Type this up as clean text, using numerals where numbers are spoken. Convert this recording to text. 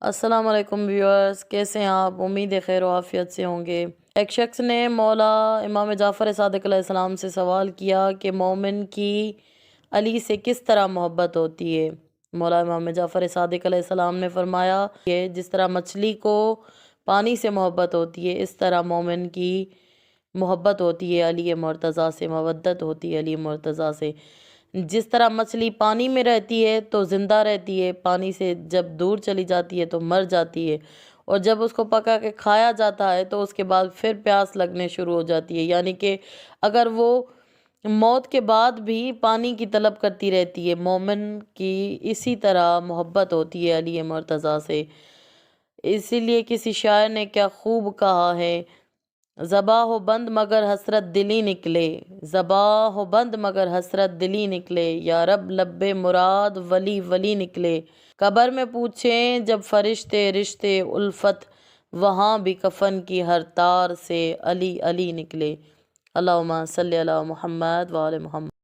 السلام علیکم ویورز، کیسے ہیں آپ؟ امید ہے خیر و عافیت سے ہوں گے۔ ایک شخص نے مولا امام جعفر صادق علیہ السلام سے سوال کیا کہ مومن کی علی سے کس طرح محبت ہوتی ہے؟ مولا امام جعفر صادق علیہ السلام نے فرمایا کہ جس طرح مچھلی کو پانی سے محبت ہوتی ہے، اس طرح مومن کی محبت ہوتی ہے علی مرتضیٰ سے، مودت ہوتی ہے علی مرتضیٰ سے۔ جس طرح مچھلی پانی میں رہتی ہے تو زندہ رہتی ہے، پانی سے جب دور چلی جاتی ہے تو مر جاتی ہے، اور جب اس کو پکا کے کھایا جاتا ہے تو اس کے بعد پھر پیاس لگنے شروع ہو جاتی ہے، یعنی کہ اگر وہ موت کے بعد بھی پانی کی طلب کرتی رہتی ہے۔ مومن کی اسی طرح محبت ہوتی ہے علی مرتضیٰ سے۔ اسی لیے کسی شاعر نے کیا خوب کہا ہے، زباں ہو بند مگر حسرت دلی نکلے، زباں ہو بند مگر حسرت دلی نکلے، یا رب لب مراد ولی ولی نکلے۔ قبر میں پوچھیں جب فرشتے رشتے الفت، وہاں بھی کفن کی ہر تار سے علی علی نکلے۔ اللہم صلی علی محمد وآل محمد۔